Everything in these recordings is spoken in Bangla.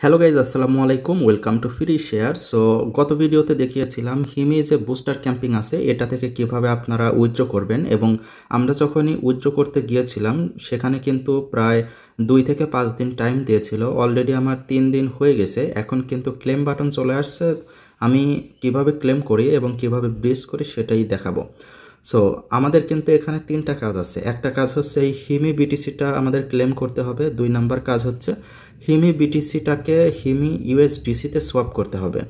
হ্যালো গাইজ, আসসালামু আলাইকুম। Welcome to free share. So গত ভিডিওতে দেখিয়েছিলাম হিমি যে বুস্টার ক্যাম্পিং আছে এটা থেকে কিভাবে আপনারা উইথড্র করবেন, এবং আমরা যখনই উইথড্র করতে গিয়েছিলাম সেখানে কিন্তু প্রায় 2 থেকে 5 দিন টাইম দিয়েছিল। অলরেডি আমার 3 দিন হয়ে গেছে। এখন কিন্তু ক্লেম বাটন চলে আসছে। আমি কিভাবে ক্লেম করি এবং কিভাবে ব্রিজ করি সেটাই দেখাবো। সো আমাদের কিন্তু এখানে 3টা কাজ আছে। একটা কাজ হচ্ছে এই হিমি বিটিসিটা আমাদের ক্লেম করতে হবে। 2 নম্বর কাজ হচ্ছে হিমি বিটিসিটাকে হিমি ইউএসডিসিতে সোয়াপ করতে হবে,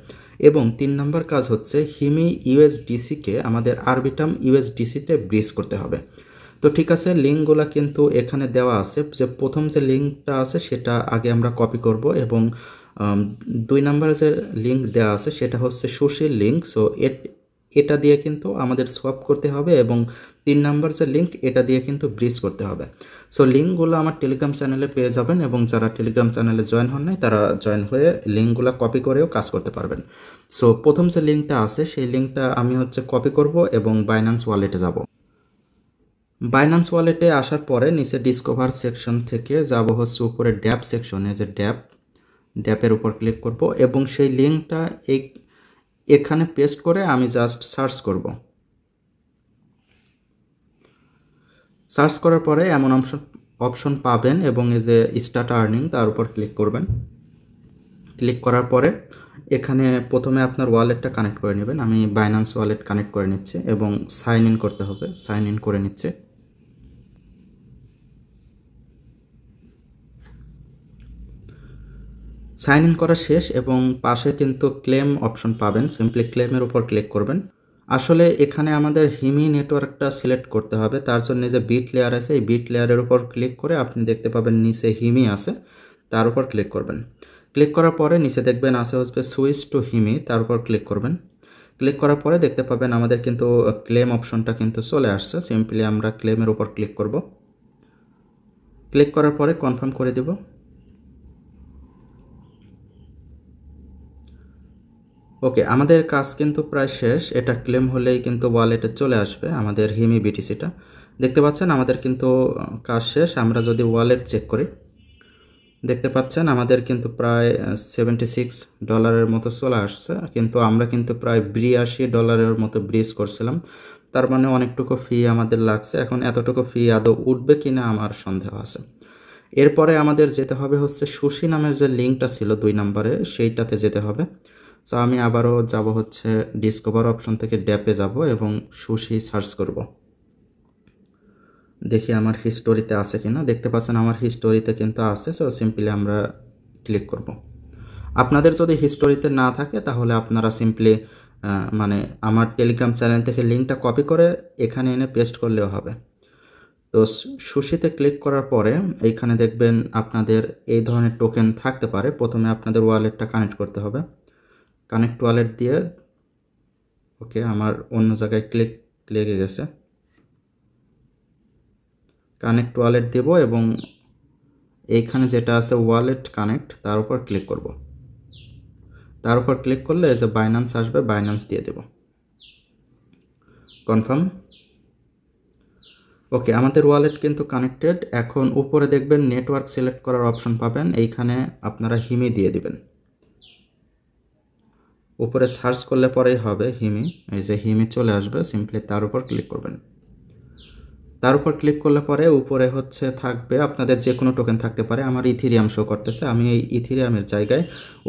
এবং 3 নম্বর কাজ হচ্ছে হিমি ইউএসডিসিকে আমাদের আরবিটাম ইউএসডিসিতে ব্রিজ করতে হবে। তো ঠিক আছে, লিঙ্কগুলো কিন্তু এখানে দেওয়া আছে। যে প্রথম যে লিঙ্কটা আছে সেটা আগে আমরা কপি করব, এবং 2 নম্বর যে লিঙ্ক দেওয়া আছে সেটা হচ্ছে সুশীর লিঙ্ক। সো এটা দিয়ে কিন্তু আমাদের সোয়াপ করতে হবে, এবং 3 নম্বর যে লিঙ্ক এটা দিয়ে কিন্তু ব্রিজ করতে হবে। সো লিঙ্কগুলো আমার টেলিগ্রাম চ্যানেলে পেয়ে যাবেন, এবং যারা টেলিগ্রাম চ্যানেলে জয়েন হন নাই তারা জয়েন হয়ে লিঙ্কগুলো কপি করেও কাজ করতে পারবেন। সো প্রথম যে লিঙ্কটা আছে সেই লিঙ্কটা আমি কপি করব এবং বাইন্যান্স ওয়ালেটে যাব। বাইন্যান্স ওয়ালেটে আসার পরে নিচে ডিসকভার সেকশন থেকে যাব উপরে ড্যাপ সেকশনে, যে ড্যাপের উপর ক্লিক করব, এবং সেই লিঙ্কটা এখানে পেস্ট করে আমি জাস্ট সার্চ করব। সার্চ করার পরে এমন অপশন পাবেন, এবং এই যে স্টার্ট আর্নিং তার উপর ক্লিক করবেন। ক্লিক করার পরে এখানে প্রথমে আপনার ওয়ালেটটা কানেক্ট করে নেবেন। আমি বাইন্যান্স ওয়ালেট কানেক্ট করে নিচ্ছি, এবং সাইন ইন করতে হবে। সাইন ইন করে নিচ্ছে। সাইন ইন করা শেষ, এবং পাশে কিন্তু ক্লেম অপশন পাবেন। সিম্পলি ক্লেমের উপর ক্লিক করবেন। আসলে এখানে আমাদের হিমি নেটওয়ার্কটা সিলেক্ট করতে হবে। তার জন্য যে বিট লেয়ার আছে এই বিট লেয়ারের উপর ক্লিক করে আপনি দেখতে পাবেন নিচে হিমি আছে, তার উপর ক্লিক করবেন। ক্লিক করার পরে নিচে দেখবেন আছে সুইচ টু হিমি, তার উপর ক্লিক করবেন। ক্লিক করার পরে দেখতে পাবেন আমাদের কিন্তু ক্লেম অপশনটা কিন্তু চলে আসছে। সিম্পলি আমরা ক্লেমের উপর ক্লিক করব। ক্লিক করার পরে কনফার্ম করে দেব। ওকে, আমাদের কাজ কিন্তু প্রায় শেষ। এটা ক্লেম হলেই কিন্তু ওয়ালেটে চলে আসবে আমাদের হিমি বিটিসিটা। দেখতে পাচ্ছেন আমাদের কিন্তু কাজ শেষ। আমরা যদি ওয়ালেট চেক করি, দেখতে পাচ্ছেন আমাদের কিন্তু প্রায় $76 মতো চলে আসছে, কিন্তু আমরা কিন্তু প্রায় $82 মতো ব্রিজ করছিলাম। তার মানে অনেকটুকু ফি আমাদের লাগছে। এখন এতটুকু ফি আদৌ উঠবে কিনা আমার সন্দেহ আছে। এরপরে আমাদের যেতে হবে সুশি নামের যে লিঙ্কটা ছিল 2 নম্বরে, সেইটাতে যেতে হবে। সো আমি আবারও যাব ডিসকভার অপশন থেকে ড্যাপে যাব, এবং সুশি সার্চ করব। দেখি আমার হিস্টোরিতে আছে কিনা। দেখতে পাচ্ছেন আমার হিস্টোরিতে কিন্তু আছে। সো সিম্পলি আমরা ক্লিক করব। আপনাদের যদি হিস্টোরিতে না থাকে তাহলে আপনারা সিম্পলি মানে আমার টেলিগ্রাম চ্যানেল থেকে লিঙ্কটা কপি করে এখানে এনে পেস্ট করলেও হবে। তো সুশিতে ক্লিক করার পরে এইখানে দেখবেন আপনাদের এই ধরনের টোকেন থাকতে পারে। প্রথমে আপনাদের ওয়ালেটটা কানেক্ট করতে হবে। কানেক্ট ওয়ালেট দিয়ে ওকে, আমার অন্য জায়গায় লেগে গেছে। কানেক্ট ওয়ালেট দেব, এবং এইখানে যেটা আছে ওয়ালেট কানেক্ট তার উপর ক্লিক করব। তার উপর ক্লিক করলে যে বাইন্যান্স আসবে, বাইন্যান্স দিয়ে দেব। কনফার্ম। ওকে, আমাদের ওয়ালেট কিন্তু কানেক্টেড। এখন উপরে দেখবেন নেটওয়ার্ক সিলেক্ট করার অপশন পাবেন। এইখানে আপনারা হিমি দিয়ে দিবেন। উপরে সার্চ করলে পরেই হবে হিমি। এই যে হিমি চলে আসবে, সিম্পলি তার উপর ক্লিক করবেন। তার উপর ক্লিক করলে পরে উপরে থাকবে আপনাদের যে কোনো টোকেন থাকতে পারে। আমার ইথিরিয়াম শো করতেছে। আমি এই ইথিরিয়ামের জায়গায়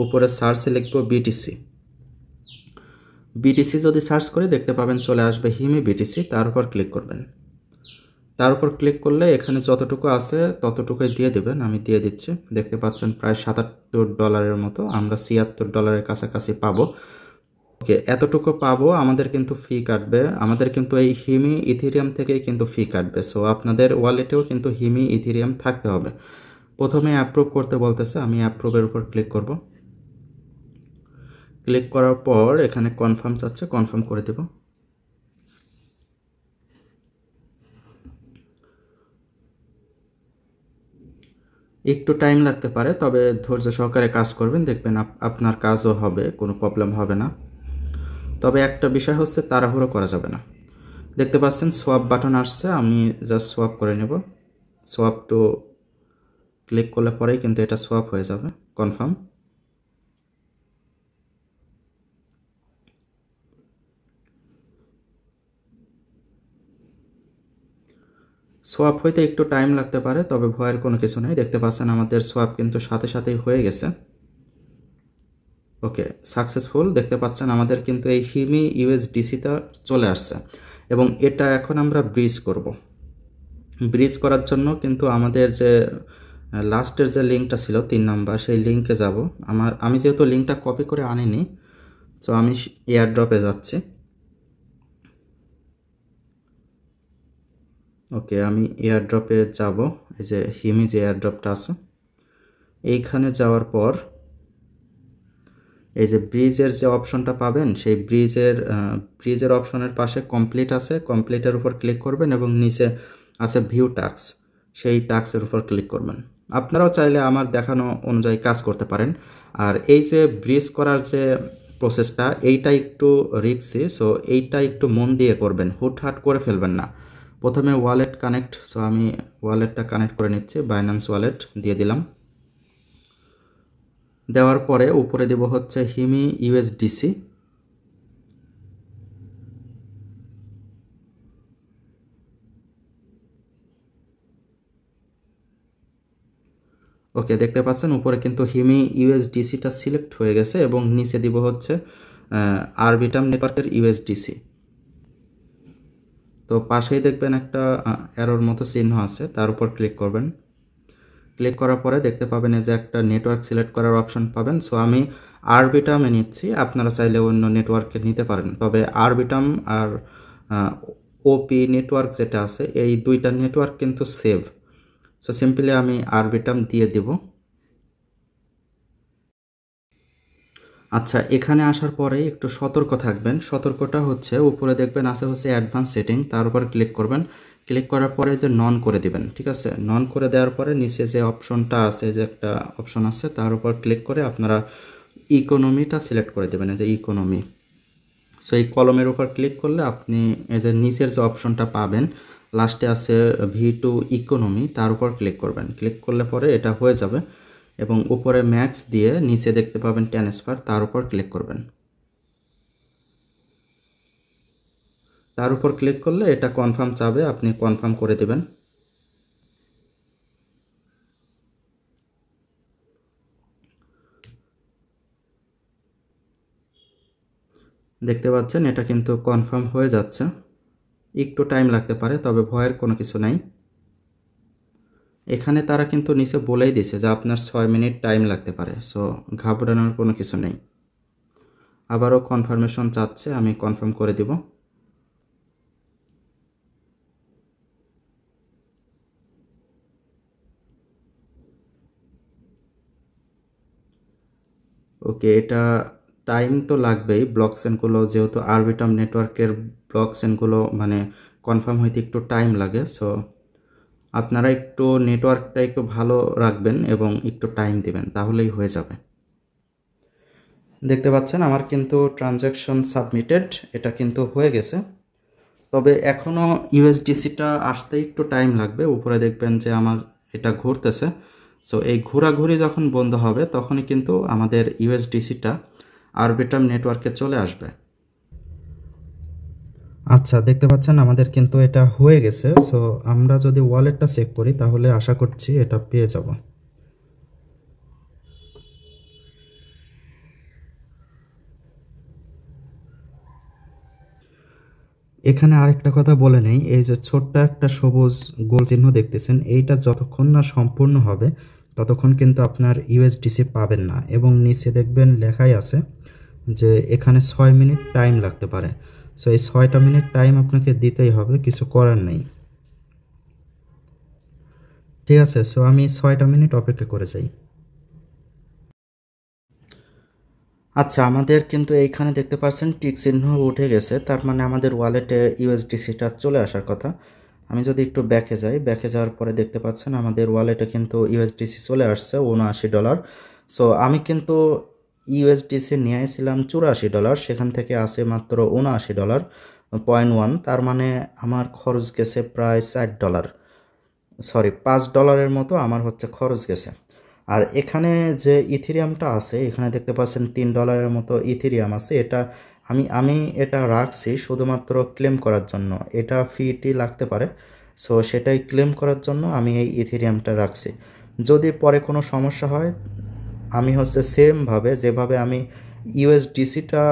উপরে সার্চে লিখব বিটিসি। বিটিসি যদি সার্চ করে দেখতে পাবেন চলে আসবে হিমি বিটিসি। তার উপর ক্লিক করবেন। তার উপর ক্লিক করলে এখানে যতটুকু আছে ততটুকুই দিয়ে দেবেন। আমি দিয়ে দিচ্ছি। দেখতে পাচ্ছেন প্রায় $77 মতো আমরা $76 কাছাকাছি পাবো। ওকে, এতটুকু পাবো। আমাদের কিন্তু ফি কাটবে। আমাদের কিন্তু এই হিমি ইথিরিয়াম থেকেই কিন্তু ফি কাটবে। সো আপনাদের ওয়ালেটেও কিন্তু হিমি ইথিরিয়াম থাকতে হবে। প্রথমে অ্যাপ্রুভ করতে বলতেছে, আমি অ্যাপ্রুভের উপর ক্লিক করব। ক্লিক করার পর এখানে কনফার্ম চাচ্ছে, কনফার্ম করে দেব। একটু টাইম লাগতে পারে, তবে ধৈর্য সহকারে কাজ করবেন, দেখবেন আপনার কাজও হবে, কোনো প্রবলেম হবে না। তবে একটা বিষয় তাড়াহুড়ো করা যাবে না। দেখতে পাচ্ছেন সোয়াপ বাটন আসছে, আমি জাস্ট সোয়াপ করে নেব। সোয়াপ টু ক্লিক করলে পরেই কিন্তু এটা সোয়াপ হয়ে যাবে। কনফার্ম। সোয়াপ হইতে একটু টাইম লাগতে পারে, তবে ভয়ের কোনো কিছু নেই। দেখতে পাচ্ছেন আমাদের সোয়াপ কিন্তু সাথে সাথেই হয়ে গেছে। ওকে, সাকসেসফুল। দেখতে পাচ্ছেন আমাদের কিন্তু এই হিমি ইউএসডিসিটা চলে আসছে এবং এটা এখন আমরা ব্রিজ করব। ব্রিজ করার জন্য কিন্তু আমাদের যে লাস্টের যে লিঙ্কটা ছিল 3 নাম্বার, সেই লিঙ্কে যাব। আমি যেহেতু লিঙ্কটা কপি করে আনিনি, তো আমি এয়ারড্রপে যাচ্ছি। ওকে, আমি এয়ারড্রপে যাব। এই যে হিমি যে এয়ারড্রপটা আছে, এইখানে যাওয়ার পর এই যে ব্রিজের যে অপশনটা পাবেন, সেই ব্রিজের অপশনের পাশে কমপ্লিট আছে, কমপ্লিটের উপর ক্লিক করবেন এবং নিচে আছে ভিউ টাস্ক, সেই টাস্কের উপর ক্লিক করবেন। আপনারাও চাইলে আমার দেখানো অনুযায়ী কাজ করতে পারেন। আর এই যে ব্রিজ করার যে প্রসেসটা, এইটা একটু রিস্কি, সো এইটা একটু মন দিয়ে করবেন, হুটহাট করে ফেলবেন না। প্রথমে ওয়ালেট কানেক্ট, সো আমি ওয়ালেটটা কানেক্ট করে নিচ্ছি, বাইন্যান্স ওয়ালেট দিয়ে দিলাম। দেওয়ার পরে উপরে দেব হচ্ছে হিমি ইউএসডিসি। ওকে, দেখতে পাচ্ছেন উপরে কিন্তু হিমি ইউএসডিসিটা সিলেক্ট হয়ে গেছে এবং নিচে দিব হচ্ছে আরবিটাম নেটওয়ার্কের ইউএসডিসি। তো পাশেই দেখবেন একটা অ্যারোর মতো চিহ্ন আছে, তার উপর ক্লিক করবেন। ক্লিক করার পরে দেখতে পাবেন এই যে একটা নেটওয়ার্ক সিলেক্ট করার অপশন পাবেন। সো আমি আরবিটামে নিচ্ছি, আপনারা চাইলে অন্য নেটওয়ার্কে নিতে পারেন। তবে আরবিটাম আর ওপি নেটওয়ার্ক যেটা আছে, এই দুইটা নেটওয়ার্ক কিন্তু সেভ। সো সিম্পলি আমি আরবিটাম দিয়ে দেব। আচ্ছা, এখানে আসার পরে একটু সতর্ক থাকবেন। সতর্কটা হচ্ছে উপরে দেখবেন আছে হচ্ছে অ্যাডভান্স সেটিং, তার উপর ক্লিক করবেন। ক্লিক করার পরে যে নন করে দিবেন, ঠিক আছে? নন করে দেওয়ার পরে নিচে যে অপশনটা আছে, যে একটা অপশন আছে, তার উপর ক্লিক করে আপনারা ইকোনমিটা সিলেক্ট করে দেবেন, এই যে ইকোনমি। সো এই কলমের উপর ক্লিক করলে আপনি এই যে নিচের যে অপশনটা পাবেন, লাস্টে আছে V2 ইকোনমি, তার উপর ক্লিক করবেন। ক্লিক করলে পরে এটা হয়ে যাবে এবং উপরে ম্যাক্স দিয়ে নিচে দেখতে পাবেন ট্রান্সফার, তার উপর ক্লিক করবেন। তার উপর ক্লিক করলে এটা কনফার্ম চাবে, আপনি কনফার্ম করে দেবেন। দেখতে পাচ্ছেন এটা কিন্তু কনফার্ম হয়ে যাচ্ছে। একটু টাইম লাগতে পারে, তবে ভয়ের কোনো কিছু নাই। এখানে তারা কিন্তু নিচে বলেই দিছে যে আপনার 6 মিনিট টাইম লাগতে পারে, সো ঘাবড়ানোর কোনো কিছু নেই। আবারও কনফার্মেশন চাচ্ছে, আমি কনফার্ম করে দিব। ওকে, এটা টাইম তো লাগবেই। ব্লক চেনগুলো যেহেতু আরবিটাম নেটওয়ার্কের ব্লক চেনগুলো মানে কনফার্ম হইতে একটু টাইম লাগে, সো আপনারা একটু নেটওয়ার্কটা একটু ভালো রাখবেন এবং একটু টাইম দিবেন, তাহলেই হয়ে যাবে। দেখতে পাচ্ছেন আমার কিন্তু ট্রানজ্যাকশন সাবমিটেড, এটা কিন্তু হয়ে গেছে। তবে এখনও ইউএসডিসিটা আসতে একটু টাইম লাগবে। উপরে দেখবেন যে আমার এটা ঘুরতেছে। সো এই ঘোরাঘুরি যখন বন্ধ হবে তখনই কিন্তু আমাদের ইউএসডিসিটা আরবিটাম নেটওয়ার্কে চলে আসবে। আচ্ছা, দেখতে পাচ্ছেন আমাদের কিন্তু এটা হয়ে গেছে। সো আমরা যদি ওয়ালেটটা চেক করি তাহলে আশা করছি এটা পেয়ে যাব। এখানে আরেকটা কথা বলে নেই, এই যে ছোট্ট একটা সবুজ গোল চিহ্ন দেখতেছেন, এইটা যতক্ষণ না সম্পূর্ণ হবে ততক্ষণ কিন্তু আপনার ইউএসডিসি পাবেন না। এবং নিচে দেখবেন লেখাই আছে যে এখানে 6 মিনিট টাইম লাগতে পারে। সো এই 6টা মিনিট টাইম আপনাকে দিতেই হবে, কিছু করার নেই। ঠিক আছে, সো আমি 6টা মিনিট অপেক্ষা করে যাই। আচ্ছা, আমাদের কিন্তু এইখানে দেখতে পাচ্ছেন টিক চিহ্ন উঠে গেছে, তার মানে আমাদের ওয়ালেটে ইউএসডিসিটা চলে আসার কথা। আমি যদি একটু ব্যাকে যাই, ব্যাকে যাওয়ার পরে দেখতে পাচ্ছেন আমাদের ওয়ালেটে কিন্তু ইউএসডিসি চলে আসছে $79। সো আমি কিন্তু ইউএসডিসি নিয়েছিলাম $84, সেখান থেকে আসে মাত্র $79.1, তার মানে আমার খরচ গেছে প্রায় $4, সরি $5 মতো আমার হচ্ছে খরচ গেছে। আর এখানে যে ইথেরিয়ামটা আছে, এখানে দেখতে পাচ্ছেন $3 মতো ইথেরিয়াম আছে। এটা আমি এটা রাখছি শুধুমাত্র ক্লেম করার জন্য। এটা ফিটি লাগতে পারে, সো সেটাই ক্লেম করার জন্য আমি এই ইথেরিয়ামটা রাখছি। যদি পরে কোনো সমস্যা হয় আমি হচ্ছে সেমভাবে যেভাবে আমি ইউএসডিসিটা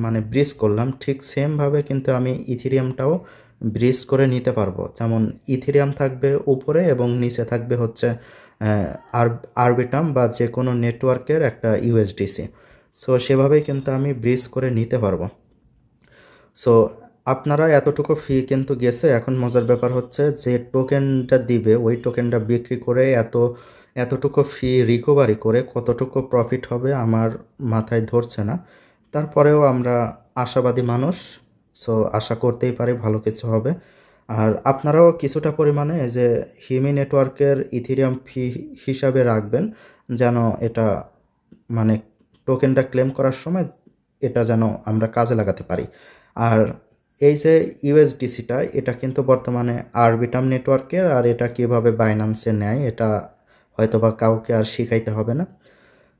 মানে ব্রিজ করলাম ঠিক সেমভাবে কিন্তু আমি ইথেরিয়ামটাও ব্রিজ করে নিতে পারবো। যেমন ইথেরিয়াম থাকবে উপরে এবং নিচে থাকবে হচ্ছে আরবিটাম বা যে কোনো নেটওয়ার্কের একটা ইউএসডিসি। সো সেভাবেই কিন্তু আমি ব্রিজ করে নিতে পারবো। সো আপনারা এতটুকু ফি কিন্তু গেছে। এখন মজার ব্যাপার হচ্ছে যে টোকেনটা দিবে ওই টোকেনটা বিক্রি করে এতটুকু ফি রিকভারি করে কতটুকু প্রফিট হবে আমার মাথায় ধরছে না। তারপরেও আমরা আশাবাদী মানুষ, সো আশা করতেই পারি ভালো কিছু হবে। আর আপনারাও কিছুটা পরিমাণে এই যে হিমি নেটওয়ার্কের ইথেরিয়াম ফি হিসাবে রাখবেন, যেন এটা মানে টোকেনটা ক্লেম করার সময় এটা যেন আমরা কাজে লাগাতে পারি। আর এই যে ইউএসডিসিটা এটা কিন্তু বর্তমানে আরবিটাম নেটওয়ার্কের, আর এটা কিভাবে বাইন্যান্সে নেয় এটা হয়তোবা কাউকে আর শিখাইতে হবে না।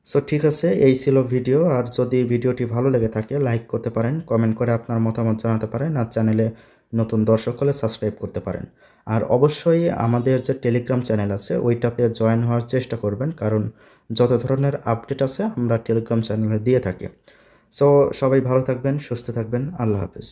সো ঠিক আছে, এই ছিল ভিডিও। আর যদি ভিডিওটি ভালো লেগে থাকে লাইক করতে পারেন, কমেন্ট করে আপনার মতামত জানাতে পারেন, আর চ্যানেলে নতুন দর্শক হলে সাবস্ক্রাইব করতে পারেন। আর অবশ্যই আমাদের যে টেলিগ্রাম চ্যানেল আছে ওইটাতে জয়েন হওয়ার চেষ্টা করবেন, কারণ যত ধরনের আপডেট আছে আমরা টেলিগ্রাম চ্যানেলে দিয়ে থাকি। সো সবাই ভালো থাকবেন, সুস্থ থাকবেন, আল্লাহ হাফেজ।